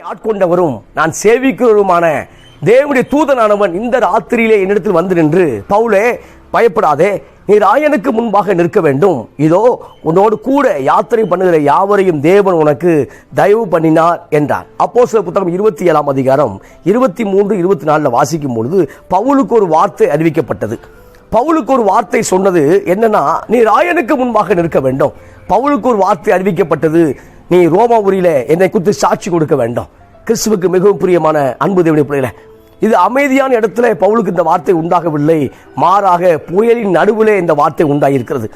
ஆட்கொண்டவரும் நான் சேவிக்கிறவருமான தேவனுடைய தூதனானவன் இந்த ராத்திரியிலே என்னிடத்தில் வந்து நின்று, பவுலே பயப்படாதே, நீ ராயனுக்கு முன்பாக நிற்க வேண்டும். இதோ உன்னோடு கூட யாத்திரை பண்ணுகிற யாவரையும் தேவன் உனக்கு தயவு பண்ணினார் என்றார். அப்போஸ்தலர் புத்தகம் 27 அதிகாரம் 23, 24 வாசிக்கும் பொழுது பவுலுக்கு ஒரு வார்த்தை அறிவிக்கப்பட்டது. பவுலுக்கு ஒரு வார்த்தை சொன்னது என்னன்னா, நீ ராயனுக்கு முன்பாக நிற்க வேண்டும். பவுலுக்கு ஒரு வார்த்தை அறிவிக்கப்பட்டது, நீ ரோமாபுரியில என்னை குறித்து சாட்சி கொடுக்க வேண்டும். கிறிஸ்துவுக்கு மிகவும் பிரியமான அன்பு தேவனுடைய பிள்ளைகளே, இது அமைதியான இடத்துல பவுலுக்கு இந்த வார்த்தை உண்டாகவில்லை, மாறாக புயலின் நடுவிலே இந்த வார்த்தை உண்டாகியிருக்கிறது.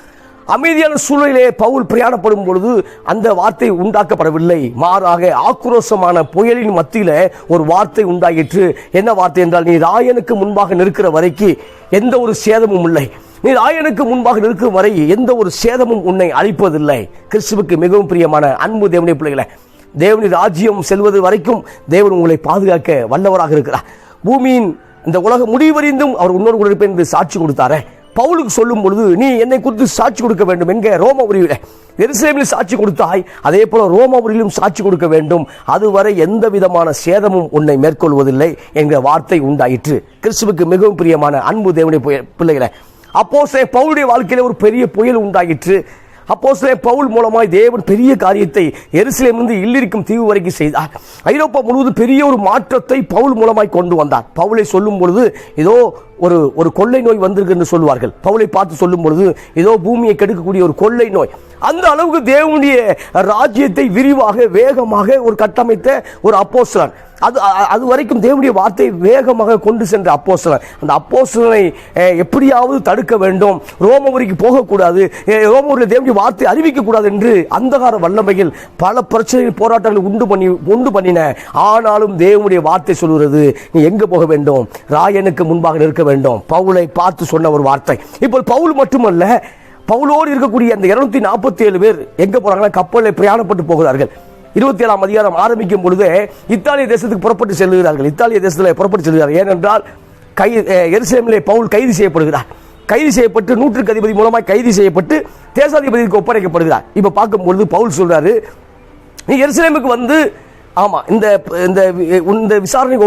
அமைதியான சூழலிலே பவுல் பிரயாணப்படும் பொழுது அந்த வார்த்தை உண்டாக்கப்படவில்லை, மாறாக ஆக்ரோஷமான புயலின் மத்தியில ஒரு வார்த்தை உண்டாயிற்று. என்ன வார்த்தை என்றால், நீ ராயனுக்கு முன்பாக நிற்கிற வரைக்கும் எந்த ஒரு சேதமும் இல்லை, நீ ராயனுக்கு முன்பாக நிற்கும் வரை எந்த ஒரு சேதமும் உன்னை அழிப்பதில்லை. கிறிஸ்துவுக்கு மிகவும் பிரியமான அன்பு தேவனுடைய பிள்ளைகளே, தேவனுடைய ராஜ்யம் செல்வது வரைக்கும் தேவன் உங்களை பாதுகாக்க வல்லவராக இருக்கிறார். பூமியின் இந்த உலகம் முடிவறிந்தும் அவர் உன்னோடு கூட இருப்பேன் என்று சாட்சி கொடுத்தாரே, பவுலுக்கு சொல்லும் பொழுது நீ என்னை குறித்து சாட்சி கொடுக்க வேண்டும் என்க ரோமாபுரியில எருசலேமில் சாட்சி கொடுத்தாய், அதே போல ரோமாபுரியிலும் சாட்சி கொடுக்க வேண்டும். அதுவரை எந்த விதமான சேதமும் உன்னை மேற்கொள்வதில்லை என்கிற வார்த்தை உண்டாயிற்று. கிறிஸ்துவுக்கு மிகவும் பிரியமான அன்பு தேவனுடைய பிள்ளைகளை, அப்போஸ்தலர் பவுலுடைய வாழ்க்கையில ஒரு பெரிய புயல் உண்டாயிற்று. அப்போஸ்தலர் பவுல் மூலமாய் தேவன் பெரிய காரியத்தை எருசலேமிலிருந்து இல்லிரிக்கும் தீவு வரைக்கும் செய்தார். ஐரோப்பா முழுவதும் பெரிய ஒரு மாற்றத்தை பவுல் மூலமாய் கொண்டு வந்தார். பவுலை சொல்லும் பொழுது ஏதோ ஒரு கொள்ளை நோய் வந்திருக்கு என்று சொல்வார்கள். பவுலை பார்த்து சொல்லும் பொழுது ஏதோ பூமியை கெடுக்கக்கூடிய ஒரு கொள்ளை நோய், அந்த அளவுக்கு தேவனுடைய ராஜ்யத்தை விரிவாக வேகமாக ஒரு கட்டமைத்த ஒரு அப்போஸ்தலன். அது வரைக்கும் தேவனுடைய வார்த்தை வேகமாக கொண்டு சென்ற அப்போஸ்தலன். அந்த அப்போஸ்தலனை எப்படியாவது தடுக்க வேண்டும், ரோமாபுரிக்கு போகக்கூடாது, ரோமாபுரியில் தேவனுடைய வார்த்தை அறிவிக்க கூடாது என்று அந்தகார வல்லமையில் பல பிரச்சனை போராட்டங்களை உண்டு பண்ணின. ஆனாலும் தேவனுடைய வார்த்தை சொல்கிறது, நீ எங்க போக வேண்டும், ராயனுக்கு முன்பாக நிற்க வேண்டும். பவுலை பார்த்து சொன்ன ஒரு வார்த்தை. இப்போ பவுல் மட்டுமல்ல, பவுலோடு இருக்கக்கூடிய அந்த 247 பேர் எங்க போறாங்கன்னா கப்பலில் பிரயாணப்பட்டு போகிறார்கள். 27 அதிகாரம் ஆரம்பிக்கும் பொழுது இத்தாலிய தேசத்துக்கு புறப்பட்டு செல்கிறார்கள். இத்தாலிய தேசத்தில் புறப்பட்டு செல்கிறார்கள். ஏனென்றால் எருசலேமிலே பவுல் கைது செய்யப்படுகிறார். கைது செய்யப்பட்டு 100க்கு அதிபதி மூலமாக கைது செய்யப்பட்டு தேசாதிபதிக்கு ஒப்படைக்கப்படுகிறார். இப்ப பார்க்கும் பொழுது பவுல் சொல்றாரு, நீ எருசலேமுக்கு வந்து ஆமா இந்த விசாரணை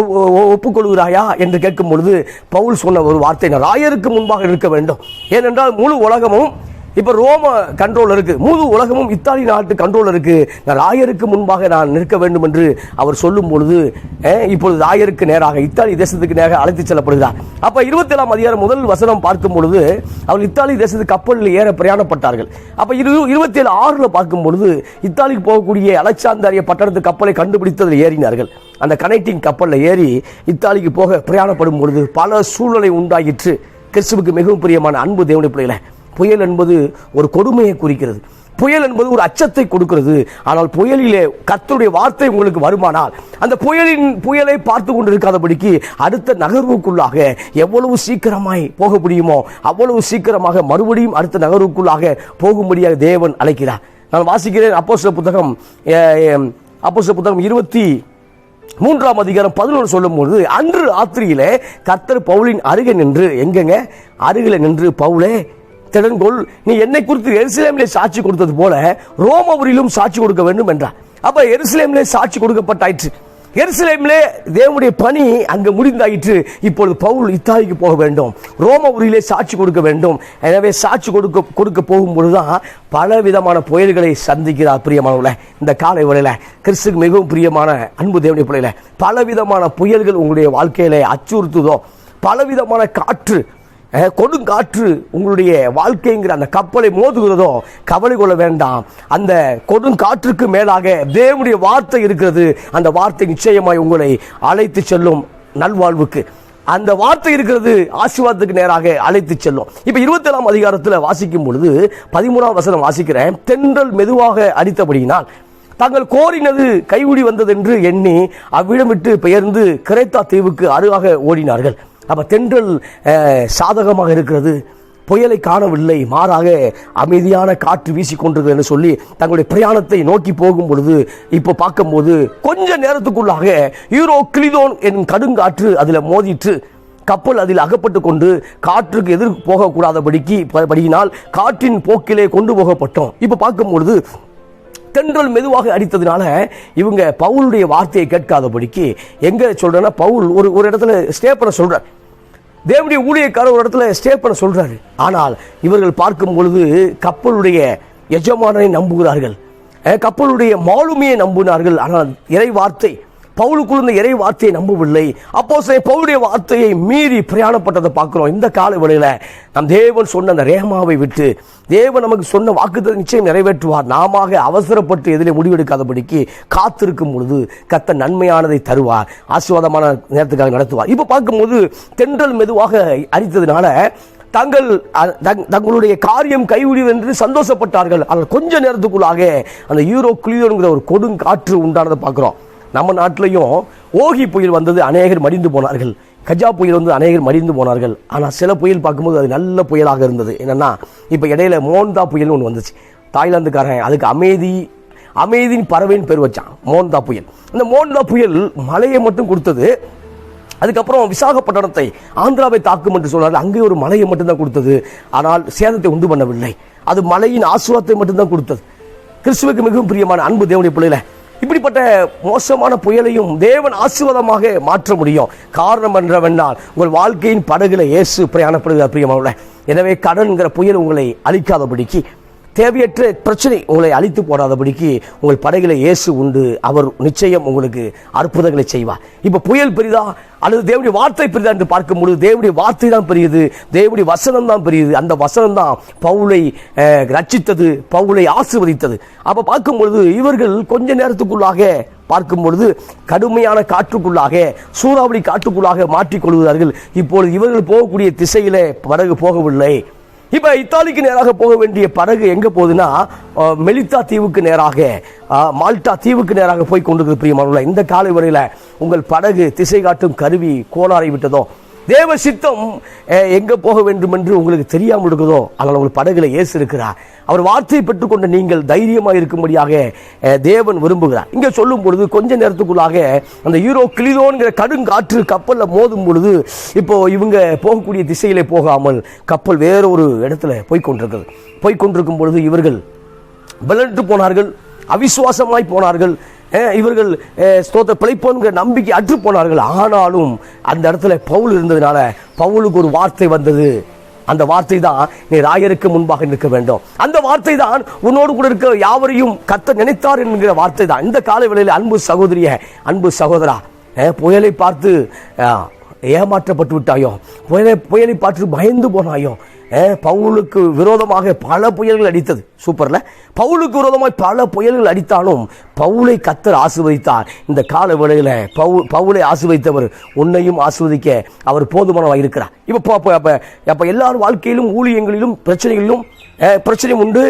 ஒப்புக்கொள்கிறாயா என்று கேட்கும் பொழுது பவுல் சொன்ன ஒரு வார்த்தை, ராயருக்கு முன்பாக நிற்க வேண்டும். ஏனென்றால் முழு உலகமும் இப்ப ரோம கண்ட்ரோல் இருக்கு, முழு உலகமும் இத்தாலி நாட்டு கண்ட்ரோல் இருக்கு, ராயருக்கு முன்பாக நான் நிற்க வேண்டும் என்று அவர் சொல்லும் பொழுது இப்பொழுது ராயருக்கு நேராக இத்தாலி தேசத்துக்கு நேராக அழைத்து செல்லப்படுகிறார். அப்ப 27 அதிகாரம் முதல் வசனம் பார்க்கும் பொழுது அவர் இத்தாலி தேசத்துக்கு கப்பலில் ஏற பிரயாணப்பட்டார்கள். அப்ப 27:6 பார்க்கும் பொழுது இத்தாலிக்கு போகக்கூடிய அலெக்சாந்திரிய பட்டணத்து கப்பலை கண்டுபிடித்ததில் ஏறினார்கள். அந்த கனெக்டிங் கப்பலில் ஏறி இத்தாலிக்கு போக பிரயாணப்படும் பொழுது பல சூழ்நிலை உண்டாயிற்று. கிறிஸ்துவுக்கு மிகவும் பிரியமான அன்பு தேவனுடைய பிள்ளைகளே, புயல் என்பது ஒரு கொடுமையை குறிக்கிறது, புயல் என்பது ஒரு அச்சத்தை கொடுக்கிறது. ஆனால் புயலிலே கர்த்தருடைய வார்த்தை உங்களுக்கு வருமானால் அந்த புயலை பார்த்து கொண்டிருக்காதபடிக்கு அடுத்த நகர்வுக்குள்ளாக எவ்வளவு சீக்கிரமாய் போக முடியுமோ அவ்வளவு சீக்கிரமாக மறுபடியும் அடுத்த நகர்வுக்குள்ளாக போகும்படியாக தேவன் அழைக்கிறார். நான் வாசிக்கிறேன் அப்போஸ்தலர் புத்தகம் 23 அதிகாரம் 11 சொல்லும் பொழுது, அன்று ராத்திரியிலே கர்த்தர் பவுலின் அருகே நின்று, எங்கெங்க அருகில நின்று, பவுலே திடன்கொள், நீ என்னை குறித்து எருசலேமிலே சாட்சி கொடுத்தது போல ரோமாபுரியிலும் சாட்சி கொடுக்க வேண்டும் என்றார். அப்ப எருசலேமிலே சாட்சி கொடுக்கப்பட்டாயிற்று. எருசலேமிலே தேவனுடைய பணி அங்கு முடிந்தாயிற்று. இப்பொழுது பவுல் இத்தாலிக்கு போக வேண்டும், ரோமாபுரியிலே சாட்சி கொடுக்க வேண்டும். எனவே சாட்சி கொடுக்க போகும் பொழுதுதான் பல விதமான புயல்களை சந்திக்கிறார். பிரியமானவர்களே, இந்த காலை வேளையில கிறிஸ்துவுக்கு மிகவும் பிரியமான அன்பு தேவனுடைய பிள்ளைகளே, பல விதமான புயல்கள் உங்களுடைய வாழ்க்கையில அச்சுறுத்துதோ, பலவிதமான காற்று, கொடுங்காற்று உங்களுடைய வாழ்க்கைங்கிற அந்த கப்பலை மோதுகிறதோ, கவலை கொள்ள வேண்டாம். அந்த கொடுங்காற்றுக்கு மேலாக தேவனுடைய வார்த்தை இருக்கிறது. அந்த வார்த்தை நிச்சயமாய் உங்களை அழைத்து செல்லும் நல்வாழ்வுக்கு. அந்த வார்த்தை இருக்கிறது, ஆசீர்வாதத்துக்கு நேராக அழைத்து செல்லும். இப்ப 27 அதிகாரத்தில் வாசிக்கும் பொழுது 13 வசனம் வாசிக்கிறேன். தென்றல் மெதுவாக அடித்தபடியினால் தாங்கள் கோரினது கைவிடி வந்தது என்று எண்ணி அவ்விடம் விட்டு பெயர்ந்து கிரேத்தா தீவுக்கு அருகாக ஓடினார்கள். அப்ப தென்றல் சாதகமாக இருக்கிறது, புயலை காணவில்லை, மாறாக அமைதியான காற்று வீசிக்கொண்டது என்று சொல்லி தங்களுடைய பிரயாணத்தை நோக்கி போகும் பொழுது இப்போ பார்க்கும்போது கொஞ்ச நேரத்துக்குள்ளாக யூரோக்ளிதோன் என்னும் கடுங்காற்று அதில் மோதிற்று. கப்பல் அதில் அகப்பட்டு கொண்டு காற்றுக்கு எதிர் போகக்கூடாதபடியினால் காற்றின் போக்கிலே கொண்டு போகப்பட்டோம். இப்போ பார்க்கும் பொழுது தென்றல் மெதுவாக அடித்ததுனால இவங்க பவுலுடைய வார்த்தையை கேட்காதபடிக்கு எங்க சொல்றேன்னா, பவுல் ஒரு இடத்துல ஸ்டே பண்ண சொல்றார். தேவனுடைய ஊழியக்காரர் ஒரு இடத்துல ஸ்டே பண்ண சொல்றாரு. ஆனால் இவர்கள் பார்க்கும் பொழுது கப்பலுடைய எஜமானனை நம்புகிறார்கள், கப்பலுடைய மாலுமியை நம்பினார்கள். ஆனால் இறை வார்த்தை பவுலுக்குள் இந்த இறை வார்த்தையை நம்பவில்லை. அப்போஸ்தலன் பவுலுடைய வார்த்தையை மீறி பிரயாணப்பட்டதை பார்க்கிறோம். இந்த கால வேளையில நம் தேவன் சொன்ன அந்த ரேமாவை விட்டு, தேவன் நமக்கு சொன்ன வாக்குத்தத்தத்தை நிச்சயம் நிறைவேற்றுவார். நாம அவசரப்பட்டு எதிலே முடிவெடுக்காதபடிக்கு காத்திருக்கும் பொழுது கர்த்தர் நன்மையானதை தருவார், ஆசீர்வாதமான நேரத்துக்காக நடத்துவார். இப்ப பார்க்கும்போது தென்றல் மெதுவாக அடித்ததுனால தங்களுடைய காரியம் கைவிடுவது என்று சந்தோஷப்பட்டார்கள். ஆனால் கொஞ்ச நேரத்துக்குள்ளாக அந்த யூரோக்ளியோன்கிற ஒரு கொடுங்காற்று உண்டானதை பார்க்கிறோம். நம்ம நாட்டிலையும் ஓகி புயல் வந்தது, அநேகர் மடிந்து போனார்கள். கஜா புயல் வந்து அநேகர் மடிந்து போனார்கள். ஆனால் சில புயல் பார்க்கும்போது அது நல்ல புயலாக இருந்தது. என்னன்னா, இப்போ இடையில மோன்தா புயல்னு ஒன்று வந்துச்சு. தாய்லாந்துக்காரன் அதுக்கு அமைதியின் பறவைன்னு பேர் வச்சான், மோன்தா புயல். இந்த மோன்தா புயல் மழையை மட்டும் கொடுத்தது. அதுக்கப்புறம் விசாகப்பட்டினத்தை, ஆந்திராவை தாக்கும் என்று சொல்றாரு, அங்கே ஒரு மழையை மட்டும்தான் கொடுத்தது. ஆனால் சேதத்தை உண்டு பண்ணவில்லை. அது மழையின் ஆசீர்வாதத்தை மட்டும்தான் கொடுத்தது. கிறிஸ்துவுக்கு மிகவும் பிரியமான அன்பு தேவனுடைய பிள்ளைகளே, இப்படிப்பட்ட மோசமான புயலையும் தேவன் ஆசீர்வாதமாக மாற்ற முடியும். காரணம் என்றவென்றால் உங்கள் வாழ்க்கையின் படகுல இயேசு பிரயாணப்படுகிறார் பிரியமானவர்களே. எனவே கடன்கிற புயல் உங்களை அழிக்காதபடிக்கு, தேவையற்ற பிரச்சனை உங்களை அழித்து போடாதபடிக்கு உங்கள் படகில இயேசு உண்டு. அவர் நிச்சயம் உங்களுக்கு அற்புதங்களை செய்வார். இப்ப புயல் பெரிதா அல்லது தேவனுடைய வார்த்தை பெரிதா என்று பார்க்கும் பொழுது தேவனுடைய வார்த்தை தான் பெரியது, தேவனுடைய வசனம் தான் பெரியது. அந்த வசனம் தான் பவுலை ரட்சித்தது, பவுலை ஆசீர்வதித்தது. அப்ப பார்க்கும் பொழுது இவர்கள் கொஞ்ச நேரத்துக்குள்ளாக பார்க்கும் பொழுது கடுமையான காற்றுக்குள்ளாக, சூறாவளி காற்றுக்குள்ளாக மாற்றிக்கொள்கிறார்கள். இப்பொழுது இவர்கள் போகக்கூடிய திசையில படகு போகவில்லை. இப்ப இத்தாலிக்கு நேராக போக வேண்டிய படகு எங்க போகுதுன்னா, மெலித்தா தீவுக்கு நேராக, மால்டா தீவுக்கு நேராக போய் கொண்டிருக்கிற பிரியமானவர்களே. இந்த காலை வரையில உங்கள் படகு திசை காட்டும் கருவி கோளாறை விட்டதோ, தேவ சித்தம் எங்க போக வேண்டும் என்று உங்களுக்கு தெரியாமல் இருக்குதோ, ஆனால் உங்கள் படகுல இயேசு இருக்கிறார். அவர் வார்த்தையை பெற்றுக்கொண்ட நீங்கள் தைரியமாக இருக்கும்படியாக தேவன் விரும்புகிறார். இங்க சொல்லும் பொழுது கொஞ்ச நேரத்துக்குள்ளாக அந்த யூரோக்ளியோன்கிற கடுங்காற்று கப்பல்ல மோதும் பொழுது இப்போ இவங்க போகக்கூடிய திசையிலே போகாமல் கப்பல் வேற ஒரு இடத்துல போய்கொண்டிருக்கும் பொழுது இவர்கள் பலனற்று போனார்கள், அவிசுவாசமாய் போனார்கள். இவர்கள் ஸ்தோத்திர பிழைப்போங்கிற நம்பிக்கை அற்று போனார்கள். ஆனாலும் அந்த இடத்துல பவுல் இருந்ததுனால பவுலுக்கு ஒரு வார்த்தை வந்தது. அந்த வார்த்தை தான், நீ ராயருக்கு முன்பாக நிற்க வேண்டும். அந்த வார்த்தை தான் உன்னோடு கூட இருக்க யாவரையும் கர்த்தர் நினைத்தார் என்கிற வார்த்தை தான். இந்த காலை வேளையில் அன்பு சகோதரிய, அன்பு சகோதரா, புயலை பார்த்து ஏமாற்றப்பட்டு விட்டாயோ, புயலை பார்த்து பயந்து போனாயோ, பவுலுக்கு விரோதமாக பல புயல்கள் அடித்தது. சூப்பர்ல, பவுலுக்கு விரோதமாக பல புயல்கள் அடித்தாலும் பவுலை கர்த்தர் ஆசீர்வதித்தார். இந்த கால வேளையில பவுலை ஆசீர்வதித்தவர் உன்னையும் ஆசீர்வதிக்க அவர் போதுமானவராக இருக்கிறார். இப்ப எல்லாரும் வாழ்க்கையிலும் ஊழியங்களிலும் பிரச்சனைகளிலும் பிரச்சனை உண்டு.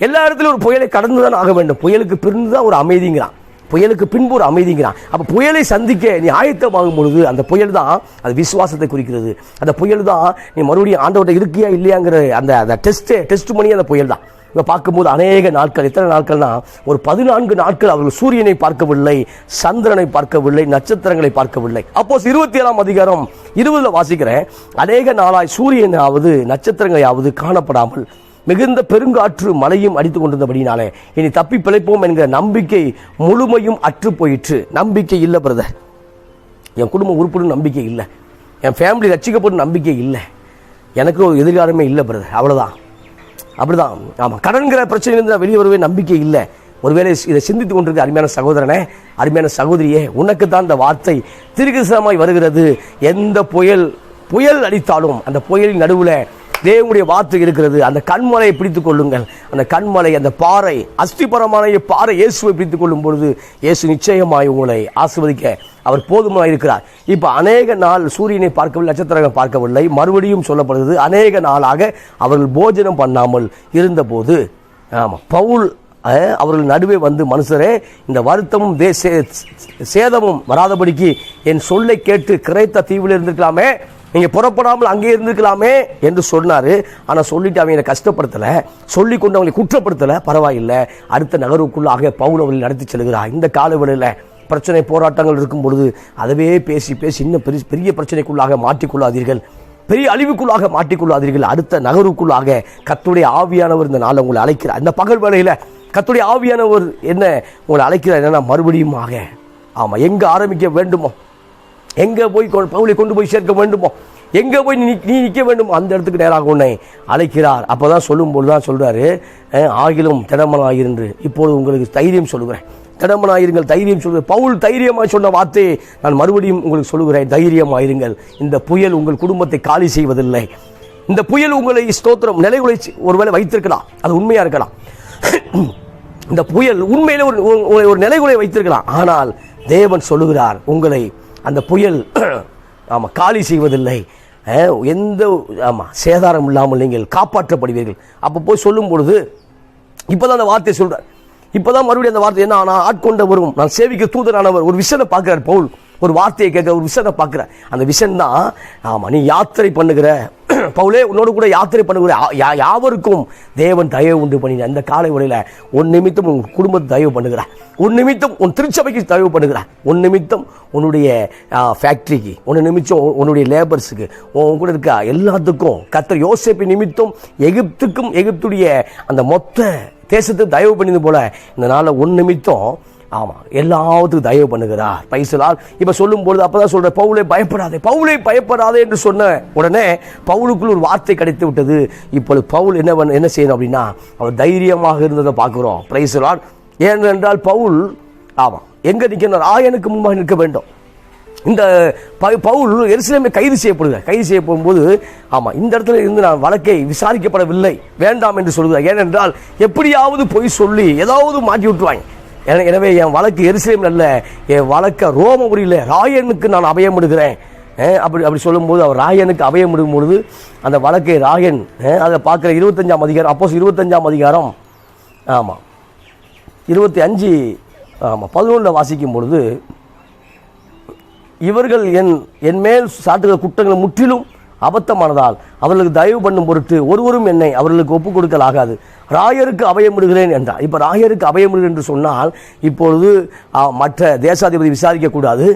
எல்லா இடத்திலும் ஒரு புயலை கடந்துதான் ஆக வேண்டும். புயலுக்கு பிறந்துதான் ஒரு அமைதிங்கிறான், புயலுக்கு பின்பு ஒரு அமைதிங்கிறான். அப்ப புயலை சந்திக்க நீ ஆயத்தமாகும் பொழுது அந்த புயல் தான் அது விசுவாசத்தை குறிக்கிறது. அந்த புயல் தான் நீ மறுபடியும் ஆண்டவர்கிட்ட இருக்கியா இல்லையாங்கிற அந்த டெஸ்ட் பண்ணி அந்த புயல் தான். இப்ப பார்க்கும்போது அநேக நாட்கள், எத்தனை நாட்கள்னா ஒரு 14 நாட்கள் அவர்கள் சூரியனை பார்க்கவில்லை, சந்திரனை பார்க்கவில்லை, நட்சத்திரங்களை பார்க்கவில்லை. அப்போ 27ஆம் அதிகாரம் 20 வாசிக்கிறேன், அநேக நாளாய் சூரியனாவது நட்சத்திரங்களையாவது காணப்படாமல் மிகுந்த பெருங்காற்று மழையும் அடித்துக் கொண்டிருந்தபடினாலே இனி தப்பி பிழைப்போம் என்கிற நம்பிக்கை முழுமையும் அற்று போயிற்று. நம்பிக்கை இல்லை பிரதர், என் குடும்பம் உறுப்பினர் நம்பிக்கை இல்லை, என் ஃபேமிலி ரட்சிக்கப்படும் நம்பிக்கை இல்லை, எனக்கு ஒரு எதிர்காலமே இல்லை பிரதர். அவ்வளவுதான், அப்படிதான். ஆமா, கடன்கிற பிரச்சனையிலிருந்து வெளியே வரவே நம்பிக்கை இல்லை. ஒருவேளை இதை சிந்தித்துக் கொண்டிருக்க அருமையான சகோதரனே, அருமையான சகோதரியே, உனக்கு தான் இந்த வார்த்தை தீர்க்கதரிசனமாய் வருகிறது. எந்த புயல் அடித்தாலும் அந்த புயலின் நடுவுல தேவனுடைய வார்த்தை இருக்கிறது. அந்த கண்மலையை பிடித்துக் கொள்ளுங்கள். அந்த கண்மலை, அந்த பாறை, அஸ்திபரமான பாறை இயேசுவை பிடித்துக் கொள்ளும் பொழுது இயேசு நிச்சயமாய் உங்களை ஆசீர்வதிக்க அவர் போதுமாய் இருக்கிறார். இப்ப அநேக நாள் சூரியனை பார்க்கவில்லை, நட்சத்திரங்கள் பார்க்கவில்லை. மறுபடியும் சொல்லப்படுகிறது, அநேக நாளாக அவர்கள் போஜனம் பண்ணாமல் இருந்தபோது, ஆமா, பவுல் அவர்கள் நடுவே வந்து, மனுஷரே, இந்த வருத்தமும் சேதமும் வராதபடிக்கு என் சொல்லை கேட்டு கிரேத்த தீவில் இருந்திருக்கலாமே, நீங்க புறப்படாமல் அங்கே இருந்திருக்கலாமே என்று சொன்னாரு. ஆனா சொல்லிட்டு அவங்க கஷ்டப்படுத்தல, சொல்லி கொண்டு அவங்களை குற்றப்படுத்தல. பரவாயில்லை, அடுத்த நகருக்குள்ளாக பவுல் அவர்களை நடத்தி செல்கிறார். இந்த காலவெளியில பிரச்சனை போராட்டங்கள் இருக்கும் பொழுது அதவே பேசி இன்னும் பெரிய பிரச்சனைக்குள்ளாக மாட்டிக்கொள்ளாதீர்கள், பெரிய அழிவுக்குள்ளாக மாட்டிக்கொள்ளாதீர்கள். அடுத்த நகருக்குள்ளாக கர்த்தருடைய ஆவியானவர் இந்த நாள் உங்களை அழைக்கிறார். இந்த பகல் வேளையில கர்த்தருடைய ஆவியானவர் என்ன உங்களை அழைக்கிறார் என்னன்னா மறுபடியுமாக. ஆமாம், எங்கே ஆரம்பிக்க வேண்டுமோ, எங்கே போய் பவுலை கொண்டு போய் சேர்க்க வேண்டுமோ, எங்கே போய் நீ நிற்க வேண்டுமோ அந்த இடத்துக்கு நேராக உன்னை அழைக்கிறார். அப்போ தான் சொல்லும்போது தான் சொல்கிறாரு, ஆகிலும் திடமனாயிருந்து இப்போது உங்களுக்கு தைரியம் சொல்லுகிறேன். திடமனாயிருங்கள், தைரியம் சொல்கிறேன். பவுல் தைரியமாக சொன்ன வார்த்தையை நான் மறுபடியும் உங்களுக்கு சொல்லுகிறேன், தைரியமாயிருங்கள். இந்த புயல் உங்கள் குடும்பத்தை காலி செய்வதில்லை. இந்த புயல் உங்களை ஸ்தோத்திரம் நிலைகுலை ஒருவேளை வைத்திருக்கலாம், அது உண்மையாக இருக்கலாம். இந்த புயல் உண்மையில ஒரு நிலைகுலை வைத்திருக்கலாம். ஆனால் தேவன் சொல்லுகிறார், உங்களை அந்த புயல் ஆமாம் காலி செய்வதில்லை. எந்த ஆமாம் சேதாரம் இல்லாமல் நீங்கள் காப்பாற்றப்படுவீர்கள். அப்போ போய் சொல்லும் பொழுது இப்போ தான் அந்த வார்த்தையை சொல்கிறார். இப்போ தான் மறுபடியும் அந்த வார்த்தை என்ன, நான் ஆட்கொண்டவரும் நான் சேவிக்க தூதரானவர் ஒரு விஷனை பார்க்குறார் பவுல். ஒரு வார்த்தையை கேட்க ஒரு விஷனை பார்க்குறார். அந்த விஷன் தான், ஆமாம் நீ யாத்திரை பண்ணுகிற பவுலே, உன்னோடு கூட யாத்திரை பண்ணுகிற யாவருக்கும் தேவன் தயவு உண்டு பண்ணின. அந்த காலை உடையில் உன் நிமித்தம் உன் குடும்பத்தை தயவு பண்ணுகிறார், உன் நிமித்தம் உன் திருச்சபைக்கு தயவு பண்ணுகிறார், உன் நிமித்தம் உன்னுடைய ஃபேக்ட்ரிக்கு, உன் நிமித்தம் உன்னுடைய லேபர்ஸுக்கு, உன் கூட இருக்க எல்லாத்துக்கும் கர்த்தர் யோசேப்பு நிமித்தம் எகிப்துக்கும் எகிப்துடைய அந்த மொத்த தேசத்தை தயவு பண்ணியது போல இந்த நாளில் உன் நிமித்தம் ஆமாம் எல்லாத்துக்கும் தயவு பண்ணுகிறார். பைசலால் இப்போ சொல்லும் பொழுது அப்போ தான் சொல்கிற, பவுலை பயப்படாதே, பவுலை பயப்படாதே என்று சொன்ன உடனே பவுலுக்குள் ஒரு வார்த்தை கிடைத்து விட்டது. இப்பொழுது பவுல் என்ன செய்யணும் அப்படின்னா, அவர் தைரியமாக இருந்ததை பார்க்குறோம். பைசலால் ஏனென்றால் பவுல் ஆமாம் எங்கே நிற்கணும், ராயனுக்கு முன்பாக நிற்க வேண்டும். இந்த பவுல் எருசலேமில் கைது செய்யப்படுகிறார். கைது செய்யப்படும்போது ஆமாம் இந்த இடத்துல இருந்து நான் வழக்கை விசாரிக்கப்படவில்லை வேண்டாம் என்று சொல்கிறார். ஏனென்றால் எப்படியாவது பொய் சொல்லி ஏதாவது மாட்டி விட்டுருவாங்க. எனவே என் வழக்கு எருசலேம் அல்ல, என் வழக்க ரோமபுரியில் ராயனுக்கு நான் அபயமிடுகிறேன். அப்படி சொல்லும்போது அவர் ராயனுக்கு அபயமிடும் பொழுது அந்த வழக்கை ராயன் அதை பார்க்குற 25ஆம் அதிகாரம், அப்போ 25ஆம் அதிகாரம் ஆமாம் 25 ஆமாம் 11 வாசிக்கும் பொழுது, இவர்கள் என் மேல் சாட்டுகிற குற்றங்கள் முற்றிலும் அபத்தமானதால் அவர்களுக்கு தயவு பண்ணும் பொருட்டு ஒருவரும் என்னை அவர்களுக்கு ஒப்புக் கொடுக்கல் ஆகாது, ராயருக்கு அபயமிடுகிறேன் என்றார். இப்போ ராயருக்கு அபயமிடுகிறேன் என்று சொன்னால் இப்பொழுது மற்ற தேசாதிபதி விசாரிக்கக்கூடாது,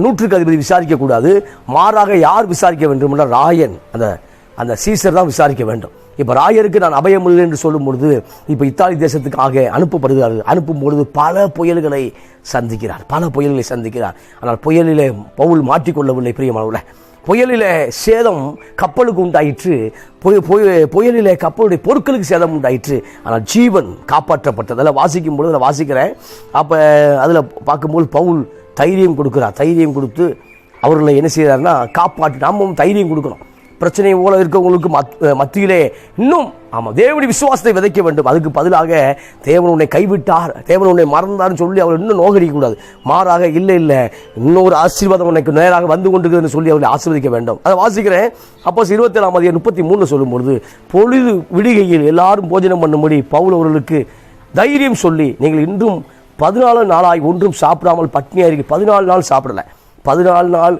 நூற்றுக்கு அதிபதி விசாரிக்கக்கூடாது, மாறாக யார் விசாரிக்க வேண்டும் என்றால் ராயன், அந்த சீசர் தான் விசாரிக்க வேண்டும். இப்போ ராயருக்கு நான் அபயமிடுகிறேன் என்று சொல்லும் பொழுது இப்போ இத்தாலி தேசத்துக்காக அனுப்பப்படுகிறார்கள். அனுப்பும் பொழுது பல புயல்களை சந்திக்கிறார். ஆனால் புயலிலே பவுல் மாற்றிக்கொள்ளவில்லை. பிரியமானவர்களே, புயலிலே சேதம் கப்பலுக்கு உண்டாயிற்று, புயலிலே கப்பலுடைய பொருட்களுக்கு சேதம் உண்டாயிற்று, ஆனால் ஜீவன் காப்பாற்றப்பட்டது. அதில் வாசிக்கும் பொழுது நான் வாசிக்கிறேன். அப்போ அதில் பார்க்கும்போது பவுல் தைரியம் கொடுக்குறார். தைரியம் கொடுத்து அவர்களை என்ன செய்கிறாருன்னா காப்பாற்றி, நாமும் தைரியம் கொடுக்கணும். பிரச்சனை போல இருக்கவங்களுக்கு மத்தியிலே இன்னும் ஆமாம் தேவனுடைய விசுவாசத்தை விதைக்க வேண்டும். அதுக்கு பதிலாக தேவன் உன்னை கைவிட்டார், தேவன் உன்னை மறந்தார்னு சொல்லி அவர் இன்னும் நோகடிக்கக்கூடாது. மாறாக இல்லை இன்னொரு ஆசீர்வாதம் உனக்கு நேராக வந்து கொண்டிருக்குதுன்னு சொல்லி அவர்களை ஆசீர்வதிக்க வேண்டும். அதை வாசிக்கிறேன். அப்போ 27ஆம் அதிகாரம் 33 சொல்லும் பொழுது, பொழுது விடுகையில் எல்லாரும் போஜனம் பண்ணும்படி பவுல் அவர்களுக்கு தைரியம் சொல்லி, நீங்கள் இன்றும் 14 நாளாய் ஒன்றும் சாப்பிடாமல் பட்னியாக இருக்கு. 14 நாள் சாப்பிடலை, 14 நாள்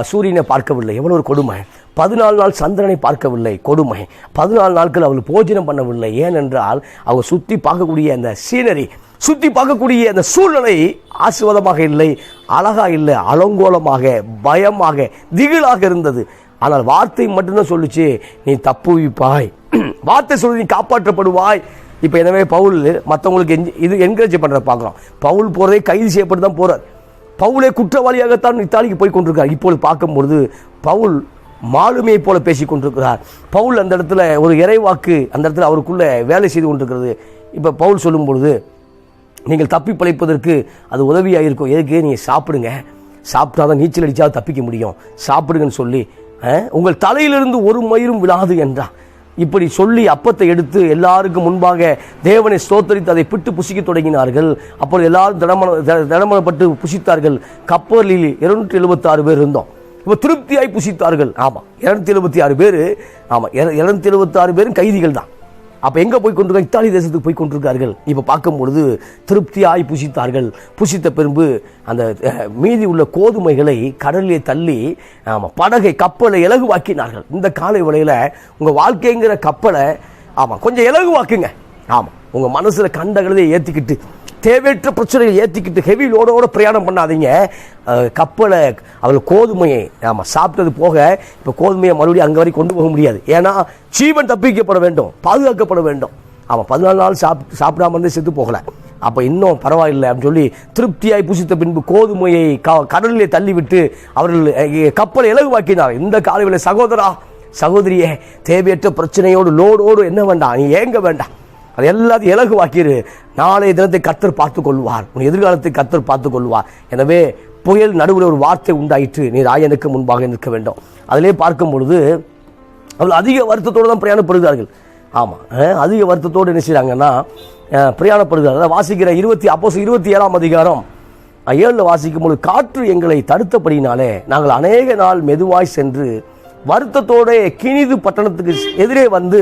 சூரியனை பார்க்கவில்லை, எவ்வளோ ஒரு கொடுமை. 14 நாள் சந்திரனை பார்க்கவில்லை, கொடுமை. 14 நாட்கள் அவள் போஜனம் பண்ணவில்லை. ஏனென்றால் அவங்க சுற்றி பார்க்கக்கூடிய அந்த சீனரி, சுற்றி பார்க்கக்கூடிய அந்த சூழ்நிலை ஆசீர்வாதமாக இல்லை, அழகா இல்லை, அலங்கோலமாக, பயமாக, திகிலாக இருந்தது. ஆனால் வார்த்தை மட்டும்தான் சொல்லிச்சு, நீ தப்புவிப்பாய், வார்த்தை சொல்லி நீ காப்பாற்றப்படுவாய். இப்போ எனவே பவுல் மற்றவங்களுக்கு இது என்கரேஜ் பண்ணுறத பார்க்குறோம். பவுல் போகிறதே கைது செய்யப்பட்டு தான் போகிறார். பவுலே குற்றவாளியாகத்தான் இத்தாலிக்கு போய் கொண்டிருக்கார். இப்பொழுது பார்க்கும்பொழுது பவுல் மாலுமையை போல பேசி கொண்டிருக்கிறார். பவுல் அந்த இடத்துல ஒரு இறைவாக்கு அந்த இடத்துல அவருக்குள்ள வேலை செய்து கொண்டிருக்கிறது. இப்போ பவுல் சொல்லும் பொழுது, நீங்கள் தப்பி பிழைப்பதற்கு அது உதவியாக இருக்கும். எதுக்கு? நீங்கள் சாப்பிடுங்க, சாப்பிட்டாதான் நீச்சல் அடித்தா தப்பிக்க முடியும், சாப்பிடுங்கன்னு சொல்லி உங்கள் தலையிலிருந்து ஒரு மயிரும் விழாது என்றார். இப்படி சொல்லி அப்பத்தை எடுத்து எல்லாருக்கும் முன்பாக தேவனை ஸ்தோத்தரித்து அதை பிட்டு புசிக்க தொடங்கினார்கள். அப்பொழுது எல்லாரும் திடமனப்பட்டு புசித்தார்கள். கப்பலில் 276 பேர் இருந்தோம். இப்போ திருப்தியாய் புசித்தார்கள். ஆமாம் 276 பேர். ஆமாம் 276 பேரும் கைதிகள் தான். அப்போ எங்கே போய் கொண்டிருக்காங்க? இத்தாலி தேசத்துக்கு போய் கொண்டிருக்கார்கள். இப்போ பார்க்கும்பொழுது திருப்தியாய் புசித்தார்கள். புசித்த பின்பு அந்த மீதி உள்ள கோதுமைகளை கடலிலே தள்ளி படகை கப்பலை இலகுவாக்கினார்கள். இந்த காலை வேளையில் உங்கள் வாழ்க்கைங்கிற கப்பலை கொஞ்சம் இலகுவாக்குங்க. உங்கள் மனசில் கண்டகளை ஏற்றிக்கிட்டு தேவையற்ற பிரச்சனைகளை ஏற்றிக்கிட்டு ஹெவி லோடோட பிரயாணம் பண்ணாதீங்க. கப்பலை அவர்கள் கோதுமையை சாப்பிட்டது போக இப்போ கோதுமையை மறுபடியும் அங்கே வரை கொண்டு போக முடியாது. ஏன்னா ஜீவன் தப்பிக்கப்பட வேண்டும், பாதுகாக்கப்பட வேண்டும். அவன் 14 நாள் சாப்பிடாம இருந்தே செத்து போகலை. அப்போ இன்னும் பரவாயில்லை அப்படின்னு சொல்லி திருப்தியாய் புசித்த பின்பு கோதுமையை கடலிலே தள்ளிவிட்டு அவர்கள் கப்பலை இலகுவாக்கினார். இந்த காலையில் சகோதரா சகோதரியே, தேவையற்ற பிரச்சனையோடு லோடோடு என்ன வேண்டாம், நீ ஏங்க வேண்டாம், அது எல்லாத்தையும் இலகுவாக்கிரு. நாளைய தினத்தை கர்த்தர் பார்த்துக் கொள்வார், உன் எதிர்காலத்தை கர்த்தர் பார்த்துக் கொள்வார். எனவே புயல் நடுவில் ஒரு வார்த்தை உண்டாயிற்று, நீ ராயனுக்கு முன்பாக நிற்க வேண்டும். அதிலே பார்க்கும் பொழுது அவர்கள் அதிக வருத்தத்தோடு தான் பிரயாணப்படுகிறார்கள். ஆமாம், அதிக வருத்தத்தோடு என்ன செய்கிறாங்கன்னா பிரயாணப்படுகிறார்கள். வாசிக்கிற 27ஆம் அதிகாரம் 7 வாசிக்கும் பொழுது, காற்று எங்களை தடுத்தபடினாலே நாங்கள் அநேக நாள் மெதுவாய் சென்று வருத்தத்தோட கினிது பட்டணத்துக்கு எதிரே வந்து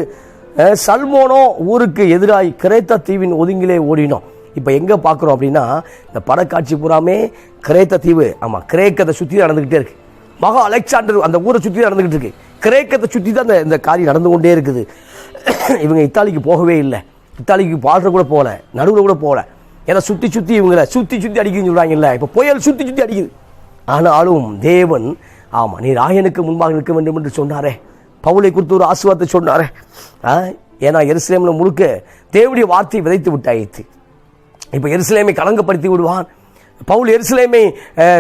சல்மோனோ ஊருக்கு எதிராய் கிரேத்தா தீவின் ஒதுங்கிலே ஓடினோம். இப்போ எங்கே பார்க்குறோம் அப்படின்னா, இந்த படக்காட்சி பூராமே கிரேத்த தீவு, ஆமாம், கிரேக்கத்தை சுற்றி நடந்துக்கிட்டே இருக்கு. மகா அலெக்சாண்டர் அந்த ஊரை சுற்றி நடந்துக்கிட்டு இருக்கு. கிரேக்கத்தை சுற்றி தான் இந்த காரியம் நடந்து கொண்டே இருக்குது. இவங்க இத்தாலிக்கு போகவே இல்லை, இத்தாலிக்கு பாடுற கூட போகல, நடுவில் கூட போகல. ஏன்னா சுற்றி இவங்களை சுற்றி அடிக்குதுன்னு சொல்கிறாங்க. இல்லை, இப்போ புயல் சுற்றி அடிக்குது. ஆனாலும் தேவன், ஆமாம், நீ ராயனுக்கு முன்பாக நிற்க வேண்டும் என்று சொன்னாரே, பவுலை குறித்து ஒரு ஆசீர்வாதத்தை சொன்னாரே. ஏன்னா எருசலேமில் முழுக்க தேவனுடைய வார்த்தையை விதைத்து விட்டாயிற்று. இப்போ எருசலேமை கலங்கப்படுத்தி விடுவான். பவுல் எருசலேமை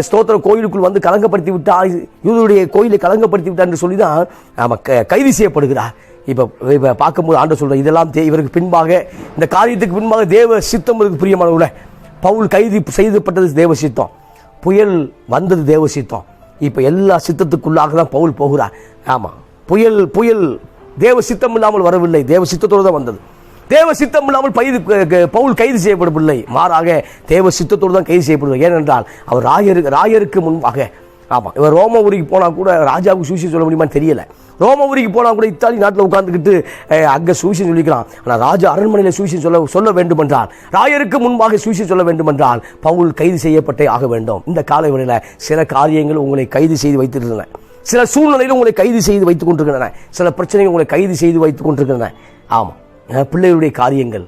ஸ்தோத்திர கோயிலுக்குள் வந்து கலங்கப்படுத்தி விட்டார், யூதருடைய கோயிலை கலங்கப்படுத்தி விட்டார் என்று சொல்லி தான் கைது செய்யப்படுகிறார். இப்போ பார்க்கும்போது ஆண்டவர் சொல்கிறார், இதெல்லாம் இவருக்கு பின்பாக, இந்த காரியத்துக்கு பின்பாக தேவ சித்தம் இருக்கு. பிரியமானவர்களே, பவுல் கைது செய்யப்பட்டது தேவ சித்தம், புயல் வந்தது தேவ சித்தம். இப்போ எல்லா சித்தத்துக்குள்ளாக தான் பவுல் போகிறார். ஆமாம், புயல் தேவ சித்தம் இல்லாமல் வரவில்லை, தேவ சித்தத்தோடு தான் வந்தது. தேவ சித்தம் இல்லாமல் பவுல் கைது செய்யப்படவில்லை, மாறாக தேவ சித்தத்தோடு தான் கைது செய்யப்படுவார். ஏனென்றால் அவர் ராயருக்கு முன்பாக, ஆமாம், இவர் ரோமபுரிக்கு போனால் கூட ராஜாவுக்கு சுவிசேஷம் சொல்ல முடியுமான்னு தெரியல. ரோமபுரிக்கு போனால் கூட இத்தாலி நாட்டில் உட்கார்ந்துக்கிட்டு அங்கே சுவிசேஷம் சொல்லிக்கலாம். ஆனால் ராஜா அரண்மனையில் சுவிசேஷம் சொல்ல வேண்டும் என்றால், ராயருக்கு முன்பாக சுவிசேஷம் சொல்ல வேண்டும் என்றால் பவுல் கைது செய்யப்பட்டே ஆக வேண்டும். இந்த காலவெளியில் சில காரியங்கள் உங்களை கைது செய்து வைத்திருந்தன, சில சூழ்நிலையில் உங்களை கைது செய்து வைத்துக் கொண்டிருக்கின்றன, சில பிரச்சனைகள் உங்களை கைது செய்து வைத்துக் கொண்டிருக்கின்றன. ஆமாம், பிள்ளைகளுடைய காரியங்கள்,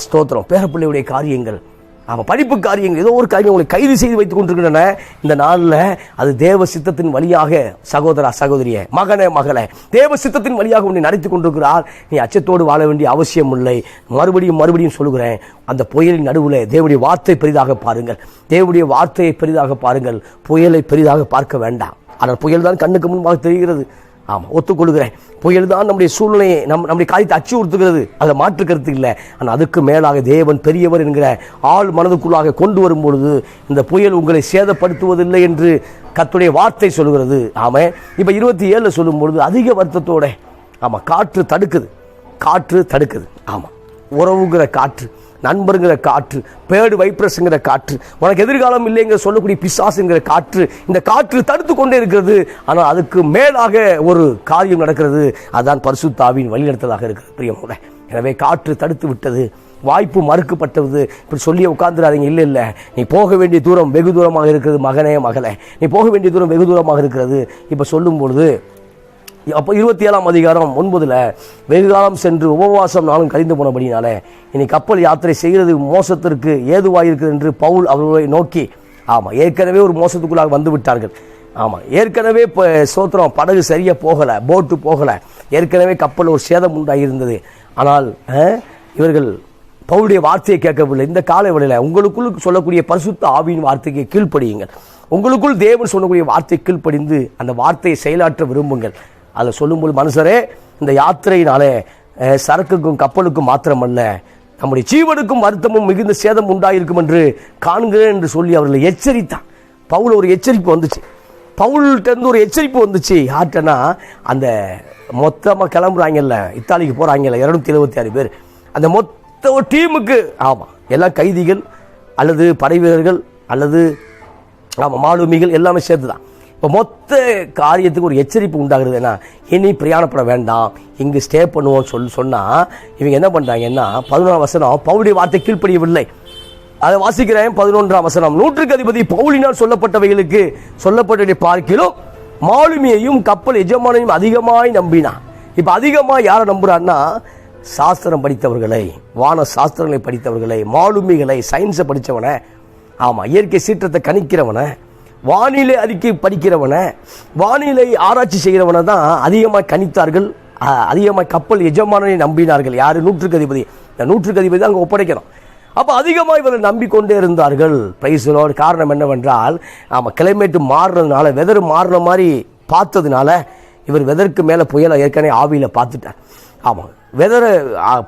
ஸ்தோத்திரம், பேர பிள்ளையுடைய காரியங்கள், ஆமாம், படிப்பு காரியங்கள், ஏதோ ஒரு காரியம் உங்களை கைது செய்து வைத்துக் கொண்டிருக்கின்றன. இந்த நாளில் அது தேவ சித்தத்தின் வழியாக, சகோதரா சகோதரியே, மகனே மகளே, தேவ சித்தத்தின் வழியாக உன்னை நடத்தி கொண்டிருக்கிறார். நீ அச்சத்தோடு வாழ வேண்டிய அவசியம் இல்லை. மறுபடியும் சொல்லுகிறேன், அந்த புயலின் நடுவில் தேவனுடைய வார்த்தை பெரிதாக பாருங்கள், தேவனுடைய வார்த்தையை பெரிதாக பாருங்கள், புயலை பெரிதாக பார்க்க வேண்டாம். ஆனால் புயல் தான் கண்ணுக்கு முன்பாக தெரிகிறது. ஆமாம், ஒத்துக்கொள்கிறேன், புயல் தான் நம்முடைய சூழ்நிலையை நம்முடைய காரியத்தை அச்சு உறுத்துகிறது, அதை மாற்று கருத்து இல்லை. ஆனால் அதுக்கு மேலாக தேவன் பெரியவர் என்கிற ஆள் மனதுக்குள்ளாக கொண்டு வரும் பொழுது இந்த புயல் உங்களை சேதப்படுத்துவதில்லை என்று கர்த்தருடைய வார்த்தை சொல்கிறது. ஆமாம், இப்போ 27 சொல்லும் பொழுது அதிக வருத்தத்தோட, ஆமாம், காற்று தடுக்குது. ஆமாம், உறவுங்கிற காற்று, நண்பருங்கிற காற்று, பேடு வைப்ரஸ்ங்கிற காற்று, உனக்கு எதிர்காலம் இல்லைங்கிற சொல்லக்கூடிய பிசாசுங்கிற காற்று, இந்த காற்று தடுத்து கொண்டே இருக்கிறது. ஆனால் அதுக்கு மேலாக ஒரு காரியம் நடக்கிறது, அதுதான் பரிசுத்த ஆவியின் வழிநடத்தலாக இருக்கிறது. பிரியமுள்ள, எனவே காற்று தடுத்து விட்டது, வாய்ப்பு மறுக்கப்பட்டது. இப்படி சொல்லி உட்கார்ந்துடாதீங்க. இல்லை, நீ போக வேண்டிய தூரம் வெகு தூரமாக இருக்கிறது, மகனே மகளே, நீ போக வேண்டிய தூரம் வெகு தூரமாக இருக்கிறது. இப்போ சொல்லும் பொழுது, அப்போ 27ஆம் அதிகாரம் 9 வெகு காலம் சென்று உபவாசம் நாளும் கழிந்து போனபடினாலே இனி கப்பல் யாத்திரை செய்கிறது மோசத்திற்கு ஏதுவாயிருக்கிறது என்று பவுல் அவர்களை நோக்கி, ஆமாம், ஏற்கனவே ஒரு மோசத்துக்குள்ளாக வந்து விட்டார்கள். ஆமாம், ஏற்கனவே இப்போ சோத்திரம் படகு சரியாக போகலை, போட்டு போகலை, ஏற்கனவே கப்பல் ஒரு சேதம் உண்டாகியிருந்தது. ஆனால் இவர்கள் பவுலுடைய வார்த்தையை கேட்கவில்லை. இந்த காலை வேளையில் உங்களுக்குள் சொல்லக்கூடிய பரிசுத்த ஆவியின் வார்த்தைக்கு கீழ்ப்படியுங்கள். உங்களுக்குள் தேவன் சொல்லக்கூடிய வார்த்தை கீழ்ப்படிந்து அந்த வார்த்தையை செயலாற்ற விரும்புங்கள். அதில் சொல்லும்போது, மனுஷரே, இந்த யாத்திரையினாலே சரக்குக்கும் கப்பலுக்கும் மாத்திரமல்ல, நம்முடைய ஜீவனுக்கும் வருத்தமும் மிகுந்த சேதம் உண்டாயிருக்கும் என்று காண்கிறேன் என்று சொல்லி அவர்களை எச்சரித்தான். பவுல் ஒரு எச்சரிப்பு வந்துச்சு, பவுல்கிட்ட ஒரு எச்சரிப்பு வந்துச்சு. யார்ட்டனா, அந்த மொத்தமாக கிளம்புறாங்கல்ல, இத்தாலிக்கு போகிறாங்கல்ல 276 பேர், அந்த மொத்த ஒரு டீமுக்கு, ஆமாம், எல்லாம் கைதிகள் அல்லது படை வீரர்கள் அல்லது ஆமாம் மாலுமிகள் எல்லாமே சேர்த்து தான். இப்போ மொத்த காரியத்துக்கு ஒரு எச்சரிப்பு உண்டாகிறதுனா, இனி பிரயாணப்பட வேண்டாம், இங்கு ஸ்டே பண்ணுவோம்னு சொன்னால் இவங்க என்ன பண்ணுறாங்கன்னா, 11ஆம் வசனம், பவுலுடைய வார்த்தை கீழ்ப்படியவில்லை. அதை வாசிக்கிறேன். 11ஆம் வசனம், 100க்கு அதிபதி பவுலினால் சொல்லப்பட்டவைகளுக்கு சொல்லப்பட்ட பார்க்கிலும் மாலுமியையும் கப்பல் எஜமானையும் அதிகமாய் நம்பினான். இப்போ அதிகமாக யாரை நம்புறான்னா, சாஸ்திரம் படித்தவர்களை, வான சாஸ்திரங்களை படித்தவர்களை, மாலுமிகளை, சயின்ஸை படித்தவனை, ஆமாம், இயற்கை சீற்றத்தை கணிக்கிறவனை, வானிலை அறிக்கை படிக்கிறவனை, வானிலை ஆராய்ச்சி செய்கிறவனை தான் அதிகமாக கணித்தார்கள். அதிகமாக கப்பல் எஜமானனை நம்பினார்கள். யார்? நூற்றுக்கு அதிபதி. இந்த நூற்றுக்கு அதிபதி தான் அங்கே ஒப்படைக்கணும். அப்போ அதிகமாக இவரை நம்பிக்கொண்டே இருந்தார்கள். Praise the Lord. காரணம் என்னவென்றால், கிளைமேட்டு மாறுறதுனால, வெதர் மாறுற மாதிரி பார்த்ததுனால, இவர் வெதருக்கு மேலே புயலை ஏற்கனவே ஆவியில் பார்த்துட்டார். ஆமாம், வெதரை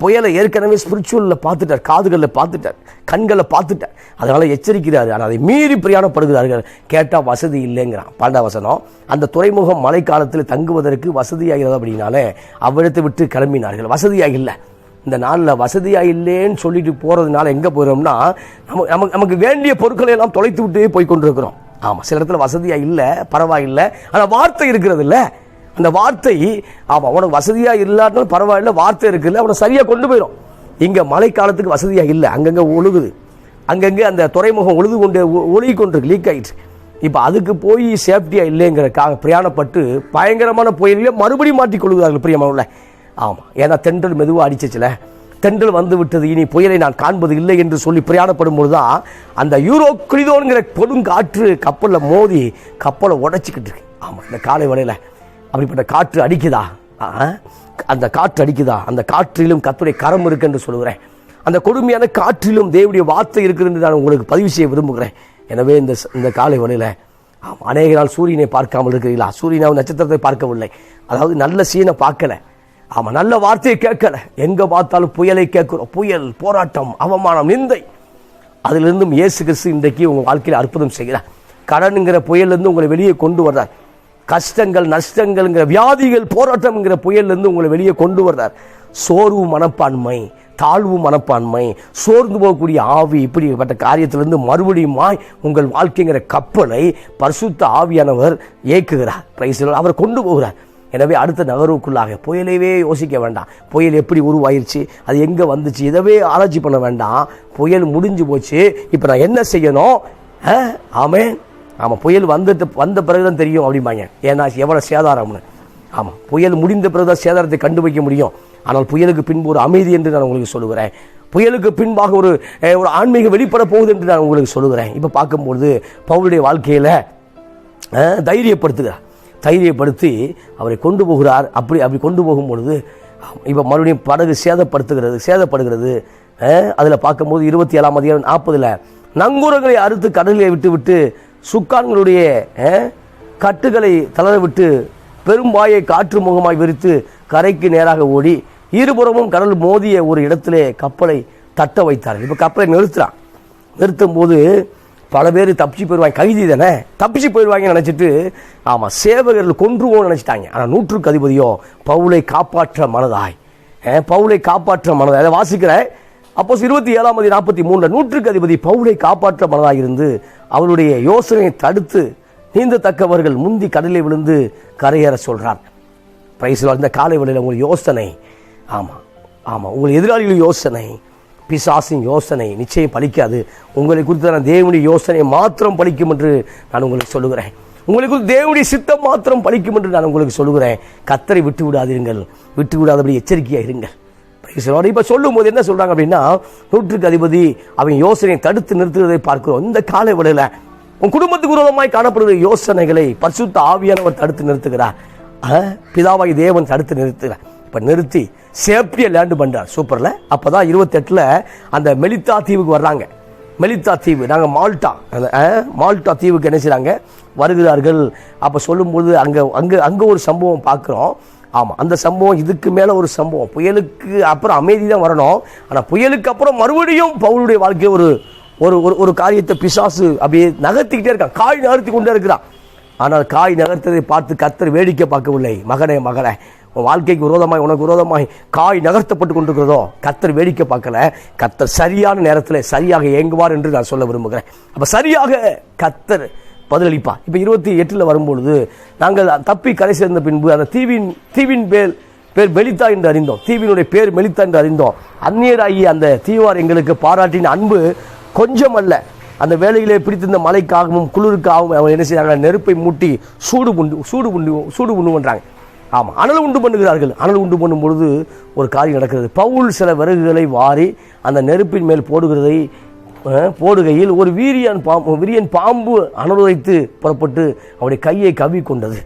புயலை ஏற்கனவே ஸ்பிரிச்சுவலில் பார்த்துட்டார், காதுகளில் பார்த்துட்டார், கண்களில் பார்த்துட்டார். அதனால் எச்சரிக்கிறார். ஆனால் அதை மீறி பிரயாணப்படுகிறார்கள். கேட்டால் வசதி இல்லைங்கிறான். 12 வசனம். அந்த துறைமுகம் மழைக்காலத்தில் தங்குவதற்கு வசதியாகிறது அப்படின்னாலே அவ்விடத்தை விட்டு கிளம்பினார்கள். வசதியாக இல்லை. இந்த நாளில் வசதியாக இல்லைன்னு சொல்லிட்டு போகிறதுனால எங்கே போயிடும்னா, நமக்கு வேண்டிய பொருட்களை எல்லாம் தொலைத்து விட்டு போய் கொண்டிருக்கிறோம். ஆமாம், சில இடத்துல வசதியாக இல்லை, பரவாயில்லை. ஆனால் வார்த்தை இருக்கிறது இல்லை. அந்த வார்த்தை, ஆமாம், உனக்கு வசதியாக இல்லாட்டாலும் பரவாயில்ல, வார்த்தை இருக்குல்ல, அவனை சரியாக கொண்டு போயிடும். இங்கே மழை காலத்துக்கு வசதியாக இல்லை, அங்கங்கே ஒழுகுது, அங்கங்கே அந்த துறைமுகம் ஒழுகி கொண்டிருக்கு, லீக் ஆகிட்டு. இப்போ அதுக்கு போய் சேஃப்டியாக இல்லைங்கிறக்காக பிரயாணப்பட்டு பயங்கரமான புயலிலே மறுபடியும் மாட்டிக்கொள்கிறார்கள் பிரியமானவர்களே. ஆமாம், ஏன்னா தென்றல் மெதுவாக அடிச்சிச்சுல, தென்றல் வந்து விட்டது, இனி புயலை நான் காண்பது இல்லை என்று சொல்லி பிரயாணப்படும் பொழுது தான் அந்த யூரோக்ளிதோன்கிற கொடுங்காற்று கப்பலில் மோதி கப்பலை உடைச்சிக்கிட்டு இருக்கு. ஆமாம், இந்த காலை வேளையில் அப்படிப்பட்ட காற்று அடிக்குதா? அந்த காற்று அடிக்குதா? அந்த காற்றிலும் கர்த்தருடைய கரம் இருக்கு என்று சொல்லுகிறேன். அந்த கொடுமையான காற்றிலும் தேவனுடைய வார்த்தை இருக்குது என்று நான் உங்களுக்கு பதிவு செய்ய விரும்புகிறேன். எனவே இந்த காலை வேளையில் அநேக நாள் சூரியனை பார்க்காமல் இருக்கிறீங்களா? சூரியனாவும் நட்சத்திரத்தை பார்க்கவில்லை, அதாவது நல்ல சீனை பார்க்கல. ஆமாம், நல்ல வார்த்தையை கேட்கல. எங்கே பார்த்தாலும் புயலை கேட்கிறோம். புயல், போராட்டம், அவமானம், நிந்தை. அதிலிருந்தும் இயேசு கிறிஸ்து இன்றைக்கு உங்கள் வாழ்க்கையில் அற்புதம் செய்கிறார். கடனுங்கிற புயலிருந்து உங்களை வெளியே கொண்டு வர்றார். கஷ்டங்கள், நஷ்டங்கள்ங்கிற வியாதிகள், போராட்டம்ங்கிற புயலிருந்து உங்களை வெளியே கொண்டு வர்றார். சோர்வு மனப்பான்மை, தாழ்வு மனப்பான்மை, சோர்ந்து போகக்கூடிய ஆவி, இப்படிப்பட்ட காரியத்திலிருந்து மறுபடியுமாய் உங்கள் வாழ்க்கைங்கிற கப்பலை பரிசுத்த ஆவியானவர் இயக்குகிறார். Praise the Lord. அவர் கொண்டு போகிறார். எனவே அடுத்த நகர்வுக்குள்ளாக புயலைவே யோசிக்க வேண்டாம். புயல் எப்படி உருவாயிருச்சு, அது எங்கே வந்துச்சு, இதவே ஆராய்ச்சி பண்ண வேண்டாம். புயல் முடிஞ்சு போச்சு, இப்போ நான் என்ன செய்யணும்? ஆமென். ஆமாம், புயல் வந்த பிறகுதான் தெரியும் அப்படிம்பாங்க. ஏன்னா எவ்வளோ சேதாரம்னு. ஆமாம், புயல் முடிந்த பிறகுதான் சேதாரத்தை கண்டுபிடிக்க முடியும். ஆனால் புயலுக்கு பின்பு ஒரு அமைதி என்று நான் உங்களுக்கு சொல்லுகிறேன். புயலுக்கு பின்பாக ஒரு ஆன்மீக வெளிப்பட போகுது என்று நான் உங்களுக்கு சொல்லுகிறேன். இப்போ பார்க்கும்பொழுது பவுலுடைய வாழ்க்கையில் தைரியப்படுத்தி அவரை கொண்டு போகிறார். அப்படி கொண்டு போகும்பொழுது இப்போ மறுபடியும் படகு சேதப்படுகிறது. அதில் பார்க்கும்போது 27ஆம் அதிகாரம் 40 நங்கூரங்களை அறுத்து கடலில் விட்டு சுக்கான்களுடைய கட்டுகளை தளர விட்டு பெரும்பாயை காற்று முகமாய் விரித்து கரைக்கு நேராக ஓடி இருபுறமும் கடல் மோதிய ஒரு இடத்திலே கப்பலை தட்ட வைத்தார்கள். இப்போ கப்பலை நிறுத்தும் போது பல பேர் தப்பிச்சு போயிடுவாங்க, கைதி தானே, தப்பிச்சு போயிடுவாங்கன்னு நினச்சிட்டு, ஆமாம், சேவகர்கள் கொன்றுவோன்னு நினச்சிட்டாங்க. ஆனால் நூற்றுக்கு அதிபதியோ பவுலை காப்பாற்ற மனதாய் அதை வாசிக்கிறேன். அப்போ 27ஆம் அதிகாரம் 43 நூற்றுக்கு அதிபதி பவுலை காப்பாற்ற மனதாக இருந்து அவருடைய யோசனையை தடுத்து நீந்தத்தக்கவர்கள் முந்தி கடலில் விழுந்து கரையேற சொல்றார். Praise the Lord. இந்த காலை வேளையில் உங்கள் யோசனை, ஆமாம், உங்கள் எதிராளிகளின் யோசனை, பிசாசின் யோசனை நிச்சயம் பலிக்காது. உங்களை குறித்து தேவனுடைய யோசனை மாத்திரம் பலிக்கும் என்று நான் உங்களுக்கு சொல்லுகிறேன். உங்களுக்கு தேவனுடைய சித்தம் மாத்திரம் பலிக்கும் என்று நான் உங்களுக்கு சொல்லுகிறேன். கர்த்தரை விட்டுவிடாதபடி எச்சரிக்கையாக இருங்கள். இப்போ சொல்லும் போது என்ன சொல்றாங்க அப்படின்னா, நூற்றுக்கு அதிபதி அவன் யோசனையை தடுத்து நிறுத்துவதை பார்க்கிறோம். இந்த காலை வேளையில் உன் குடும்பத்துக்கு விரோதமாய் காணப்படுகிற யோசனைகளை பரிசுத்த ஆவியானவர் தடுத்து நிறுத்துகிறார். பிதாவாகி தேவன் தடுத்து நிறுத்துகிறார். இப்போ நிறுத்தி சேஃப்டியாக லேண்டு பண்ணுறார். சூப்பரில். அப்போ தான் 28 அந்த மெலித்தா தீவுக்கு வர்றாங்க. மெலித்தா தீவு, நாங்கள் மால்டா தீவுக்கு என்ன செய்கிறாங்க, வருகிறார்கள். அப்போ சொல்லும்போது அங்கே ஒரு சம்பவம் பார்க்குறோம். ஆமாம், அந்த சம்பவம் இதுக்கு மேலே ஒரு சம்பவம். புயலுக்கு அப்புறம் அமைதி தான் வரணும். ஆனால் புயலுக்கு அப்புறம் மறுபடியும் பவுலுடைய வாழ்க்கையை ஒரு காரியத்தை பிசாசு அப்படியே நகர்த்திக்கிட்டே இருக்கான், காய் நகர்த்தி கொண்டே இருக்கிறான். ஆனால் காய் நகர்த்ததை பார்த்து கர்த்தர் வேடிக்கை பார்க்கவில்லை. மகனே உன் வாழ்க்கைக்கு விரோதமாய், உனக்கு விரோதமாய் காய் நகர்த்தப்பட்டு கொண்டிருக்கிறதோ கர்த்தர் வேடிக்கை பார்க்கல. கர்த்தர் சரியான நேரத்தில் சரியாக இயங்குவார் என்று நான் சொல்ல விரும்புகிறேன். அப்போ சரியாக கர்த்தர் பதிலளிப்பார். இப்போ 28 வரும்பொழுது நாங்கள் தப்பி கரை சேர்ந்த பின்பு அந்த தீவின் பேர் மெலித்தா என்று அறிந்தோம். தீவினுடைய பேர் மெலித்தா என்று அறிந்தோம். அந்நியராகி அந்த தீவார் எங்களுக்கு பாராட்டின அன்பு கொஞ்சம் அல்ல. அந்த வேலையிலே பிடித்திருந்த மழைக்காகவும் குளிருக்காகவும் அவங்க என்ன செய்யறாங்க, நெருப்பை மூட்டி சூடு உண்டு பண்ணுறாங்க. ஆமாம், அனல் உண்டு பண்ணுகிறார்கள். அனல் உண்டு பண்ணும் பொழுது ஒரு காரியம் நடக்கிறது. பவுல் சில விறகுகளை வாரி அந்த நெருப்பின் மேல் போடுகையில் ஒரு வீரியன் பாம்பு அனல் வைத்து புறப்பட்டு அவருடைய கையை கவ்வி கொண்டது.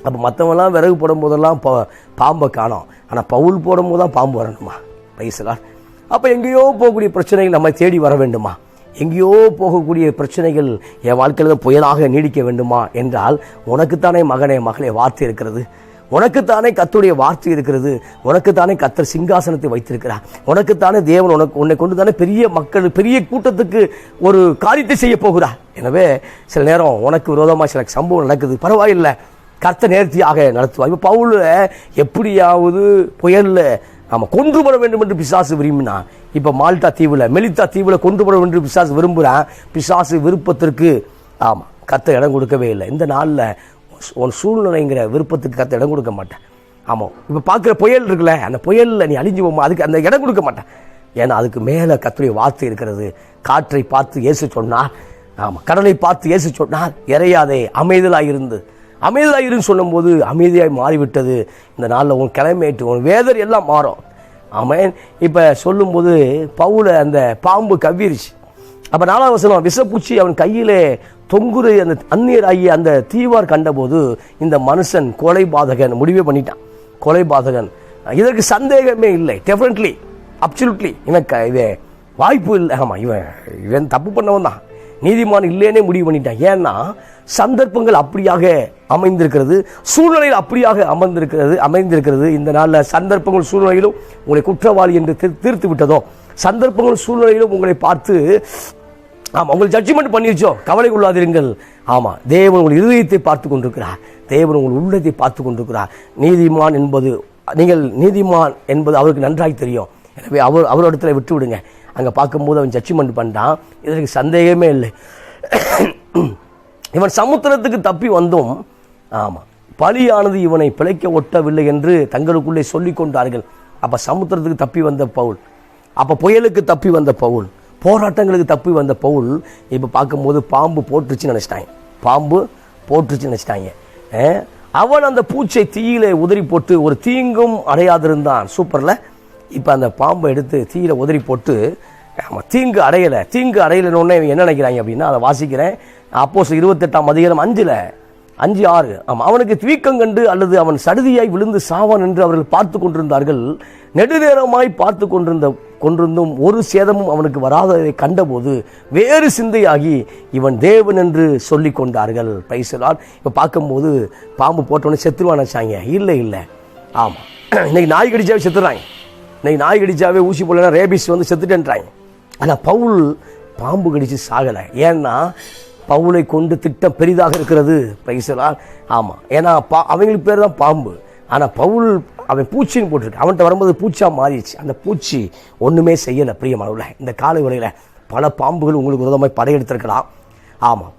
அப்போ மற்றவங்களாம் விறகு போடும் போதெல்லாம் பாம்பை காணோம், ஆனால் பவுல் போடும் போது தான் பாம்பு வரணுமா? பைசலார். அப்போ எங்கேயோ போகக்கூடிய பிரச்சனைகள் நம்ம தேடி வர வேண்டுமா? எங்கேயோ போகக்கூடிய பிரச்சனைகள் என் வாழ்க்கையில் புயலாக நீடிக்க வேண்டுமா என்றால், உனக்குத்தானே மகனே மகளே வார்த்தை இருக்கிறது, உனக்குத்தானே கர்த்தருடைய வார்த்தை இருக்கிறது, உனக்குத்தானே கர்த்தர் சிங்காசனத்தை வைத்திருக்கிறார், உனக்குத்தானே தேவன் உன்னை கொண்டு தானே பெரிய மக்கள் பெரிய கூட்டத்துக்கு ஒரு காரியத்தை செய்ய போகிறார். எனவே சில நேரம் உனக்கு விரோதமாக சில சம்பவம் நடக்குது, பரவாயில்லை, கர்த்தர் நேர்த்தியாக நடத்துவார். இப்போ பவுல் எப்படியாவது புயலில் கொன்று போட வேண்டும் என்று பிசாசு விரும்பினான். இப்போ மால்டா தீவில் மெலித்தா தீவில் கொன்று போட வேண்டும் என்று பிசாசு விரும்புகிறான். பிசாசு விருப்பத்திற்கு கர்த்தர் இடம் கொடுக்கவே இல்லை. இந்த நாளில் உன் சூழ்நிலைங்கிற விருப்பத்துக்கு கர்த்தர் இடம் கொடுக்க மாட்டேன். ஆமாம், இப்போ பார்க்குற புயல் இருக்குல்ல, அந்த புயலில் நீ அழிஞ்சு போமா, அதுக்கு அந்த இடம் கொடுக்க மாட்டேன். ஏன்னா அதுக்கு மேலே கர்த்தருடைய வார்த்தை இருக்கிறது. காற்றை பார்த்து இயேசு சொன்னார், கடலை பார்த்து இயேசு சொன்னார், இறையாதே அமைதலாயிருந்து சொல்லும் போது அமைதியாய் மாறிவிட்டது. இந்த நாளில் உன் கிளம்பேட்டு உன் வேதர் எல்லாம் மாறும். ஆமேன். இப்போ சொல்லும்போது பவுல அந்த பாம்பு கவ்விருச்சு. அப்போ 4ஆம் வசனம், விஷப்பூச்சி அவன் கையிலே தொங்குறு அந்த அந்நியராகி அந்த தீவார் கண்டபோது இந்த மனுஷன் கொலைபாதகன் முடிவே பண்ணிட்டான். கொலைபாதகன், இதற்கு சந்தேகமே இல்லை. டெஃபினெட்லி, அப்சல்யூட்லி, இவன் வாய்ப்பு இல்லை. ஆமாம், இவன் தப்பு பண்ணவன் தான், நீதிமான் இல்லைன்னே முடிவு பண்ணிட்டான். ஏன்னா சந்தர்ப்பங்கள் அப்படியாக அமைந்திருக்கிறது, சூழ்நிலையில் அப்படியாக அமைந்திருக்கிறது. இந்த நாளில் சந்தர்ப்பங்கள் சூழ்நிலையிலும் உங்களை குற்றவாளி என்று தீர்த்து விட்டதோ, சந்தர்ப்பங்கள் சூழ்நிலையிலும் உங்களை பார்த்து உங்களை ஜட்ஜ்மெண்ட் பண்ணிருச்சோ, கவலை கொள்ளாதிருங்கள். தேவன் உங்கள் இருதயத்தை பார்த்து கொண்டிருக்கிறார், தேவன் உங்கள் உள்ளத்தை பார்த்து கொண்டிருக்கிறார். நீதிமான் என்பது அவருக்கு நன்றாய் தெரியும். எனவே அவரிடத்துல விட்டு விடுங்க. அங்கே பார்க்கும்போது அவன் ஜட்ஜ்மெண்ட் பண்ணிட்டான், இதற்கு சந்தேகமே இல்லை. இவன் சமுத்திரத்துக்கு தப்பி வந்தும் பலியானது இவனை பிழைக்க ஒட்டவில்லை என்று தங்களுக்குள்ளே சொல்லிக் கொண்டார்கள். அப்போ சமுத்திரத்துக்கு தப்பி வந்த பவுல், அப்போ புயலுக்கு தப்பி வந்த பவுல், போராட்டங்களுக்கு தப்பி வந்த பவுல் இப்போ பார்க்கும்போது பாம்பு போட்டுருச்சுன்னு நினச்சிட்டாங்க. அவன் அந்த பூச்சை தீயில உதறி போட்டு ஒரு தீங்கும் அடையாதிருந்தான். சூப்பர்ல. இப்போ அந்த பாம்பை எடுத்து தீயில உதறி போட்டு தீங்கு அடையலைன்னு என்ன நினைக்கிறாங்க அப்படின்னா, அதை வாசிக்கிறேன். அப்போஸ்தலர் 28ஆம் அதிகாரம் 5:6. அவனுக்கு தீக்கம் கண்டு அல்லது அவன் சடுதியாய் விழுந்து சாவான் என்று அவர்கள் பார்த்து கொண்டிருந்தார்கள். நெடுநேரமாய் பார்த்து கொண்டிருந்தும் ஒரு சேதமும் அவனுக்கு வராததை கண்டபோது வேறு சிந்தையாகி இவன் தேவன் என்று சொல்லி கொண்டார்கள். பைசலால். இப்போ பார்க்கும்போது பாம்பு போட்டவனே செத்துருவான்னு நினைச்சாங்க. இல்லை. ஆமாம், இன்னைக்கு நாய் கடிச்சாவே செத்துறாங்க. இன்னைக்கு நாய் கடிச்சாவே ஊசி போடலன்னா ரேபிஸ் வந்து செத்துட்டேன்றாங்க. ஆனால் பவுல் பாம்பு கடிச்சு சாகலை. ஏன்னா பவுலை கொண்டு திட்டம் பெரிதாக இருக்கிறது. பைசலால். ஏன்னா அவங்களுக்கு பேர் தான் பாம்பு. ஆனால் பவுல் அவன் பூச்சின்னு போட்டிருக்கு. அவன்கிட்ட வரும்போது பூச்சா மாறிடுச்சு. அந்த பூச்சி ஒன்றுமே செய்யலை. பிரியமானவர்களே, இந்த காலை வேளையில் பல பாம்புகள் உங்களுக்கு விரோதமாய் படையெடுத்திருக்கலாம்.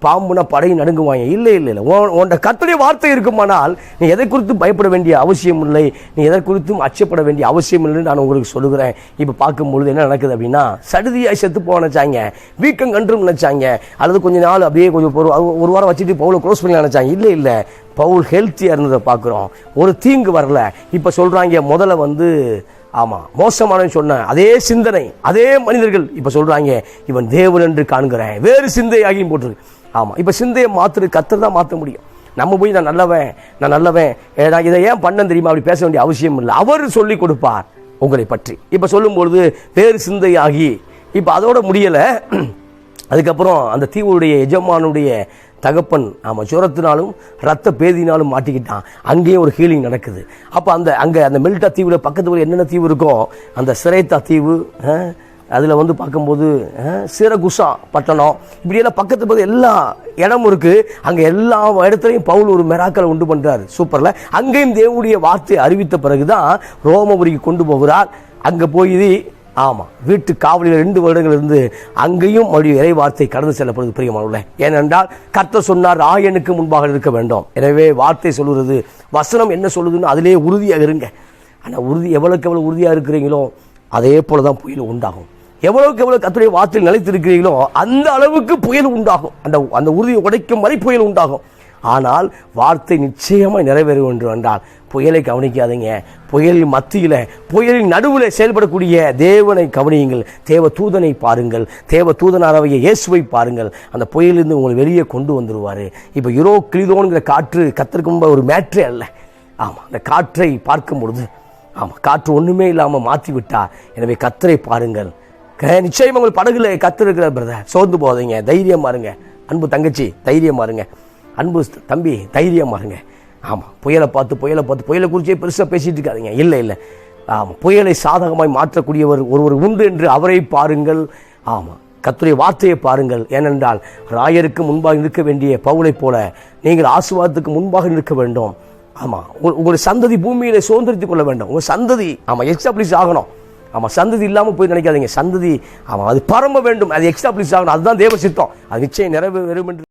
பாம்புனா படையை நடுங்குவாங்க. இல்லை. உன்ட கர்த்தருடைய வார்த்தை இருக்குமானால் நீ எதை குறித்தும் பயப்பட வேண்டிய அவசியம் இல்லை, நீ எதை குறித்தும் அச்சப்பட வேண்டிய அவசியம் இல்லைன்னு நான் உங்களுக்கு சொல்லுகிறேன். இப்போ பார்க்கும்பொழுது என்ன நடக்குது அப்படின்னா, சடுதியாய் செத்து போக நினைச்சாங்க, வீக்கம் கன்றும் நினைச்சாங்க, அல்லது கொஞ்ச நாள் அப்படியே கொஞ்சம் ஒரு வாரம் வச்சுட்டு பவுலை க்ளோஸ் பண்ணி நினைச்சாங்க. இல்லை, பவுல் ஹெல்த்தியாக இருந்ததை பார்க்குறோம். ஒரு தீங்கு வரல. இப்போ சொல்கிறாங்க, முதல்ல வந்து மோசமானவன் சொன்ன அதே சிந்தனை, அதே மனிதர்கள் இப்போ சொல்றாங்க இவன் தேவன் என்று காண்கிறேன், வேறு சிந்தையாகியும் போட்டிருக்கு. இப்போ சிந்தையை மாத்துறது கர்த்தர் தான் மாற்ற முடியும். நம்ம போய் நான் நல்லவன் இதை ஏன் பண்ண தெரியுமா அப்படி பேச வேண்டிய அவசியம் இல்லை. அவர் சொல்லி கொடுப்பார் உங்களை பற்றி. இப்போ சொல்லும்பொழுது வேறு சிந்தையாகி, இப்போ அதோட முடியலை. அதுக்கப்புறம் அந்த தீவுடைய எஜமானுடைய தகப்பன் ஜுரத்தினாலும் ரத்த பேதினாலும் மாட்டிக்கிட்டான். அங்கேயும் ஒரு ஹீலிங் நடக்குது. அப்போ அந்த மெல்டா தீவில் பக்கத்தில் என்னென்ன தீவு இருக்கோ, அந்த சிரேத்தா தீவு, அதில் வந்து பார்க்கும்போது சிரகுசா பட்டணம், இப்படியெல்லாம் பக்கத்து எல்லா இடமும் இருக்குது. அங்கே எல்லா இடத்துலையும் பவுல் ஒரு மெராக்களை உண்டு பண்ணுறாரு. சூப்பரில். அங்கேயும் தேவனுடைய வார்த்தையை அறிவித்த பிறகுதான் ரோமபுரிக்கு கொண்டு போகிறார். அங்கே போய் வீட்டு காவலில் 2 வருடங்கள் இருந்து அங்கேயும் மறுபடியும் இறை வார்த்தை கடந்து செல்லப்படுது. பிரியமானவர்களே, ஏனென்றால் கர்த்தர் சொன்னார், ராயனுக்கு முன்பாக இருக்க வேண்டும். எனவே வார்த்தை சொல்லுறது, வசனம் என்ன சொல்லுதுன்னு அதிலே உறுதியாக இருங்க. ஆனால் எவ்வளவுக்கு எவ்வளவு உறுதியாக இருக்கிறீங்களோ அதே போல தான் புயல் உண்டாகும். எவ்வளவுக்கு எவ்வளவு கர்த்தருடைய வார்த்தையில் நிலைத்து இருக்கிறீங்களோ அந்த அளவுக்கு புயல் உண்டாகும். அந்த உறுதியை உடைக்கும் வரை புயல் உண்டாகும். ஆனால் வார்த்தை நிச்சயமாக நிறைவேறும் என்று என்றால் புயலை கவனிக்காதீங்க. புயலின் மத்தியில், புயலின் நடுவில் செயல்படக்கூடிய தேவனை கவனியுங்கள். தேவ தூதனை பாருங்கள். தேவ தூதனாரவைய இயேசுவை பாருங்கள். அந்த புயலிருந்து உங்களை வெளியே கொண்டு வந்துடுவார். இப்போ யூரோக்ளிதோன்கிற காற்று கர்த்தருக்கு முன்பாக ஒரு மேட்ரே அல்ல. ஆமாம், அந்த காற்றை பார்க்கும் பொழுது காற்று ஒன்றுமே இல்லாமல் மாற்றி விட்டார். எனவே கர்த்தரை பாருங்கள். நிச்சயம் உங்கள் படகுல கர்த்தர் இருக்கிறார். பிரதர், சோர்ந்து போகாதீங்க, தைரியமா இருங்க. அன்பு தங்கச்சி, தைரியமா இருங்க. அன்பு தம்பி, தைரியமா இருங்க. ஆமாம், புயலை பார்த்து புயலை குறிச்சே பெருசாக பேசிட்டு இருக்காதீங்க. இல்லை, ஆமாம், புயலை சாதகமாய் மாற்றக்கூடியவர் ஒருவர் உண்டு என்று அவரை பாருங்கள். ஆமாம், கர்த்தருடைய வார்த்தையை பாருங்கள். ஏனென்றால் ராயருக்கு முன்பாக நிற்க வேண்டிய பவுலை போல நீங்கள் ஆசீர்வாதத்துக்கு முன்பாக நிற்க வேண்டும். ஆமாம், உங்களுடைய சந்ததி பூமியில சுதந்திரித்துக் கொள்ள வேண்டும். உங்கள் சந்ததி எக்ஸ்டாப்ளிஷ் ஆகணும். சந்ததி இல்லாமல் போய் நினைக்காதீங்க. சந்ததி அது பரம்ப வேண்டும், அது எக்ஸ்டாப்ளிஷ் ஆகணும். அதுதான் தேவ சித்தம். அது நிச்சயம் நிறைவேறும் என்று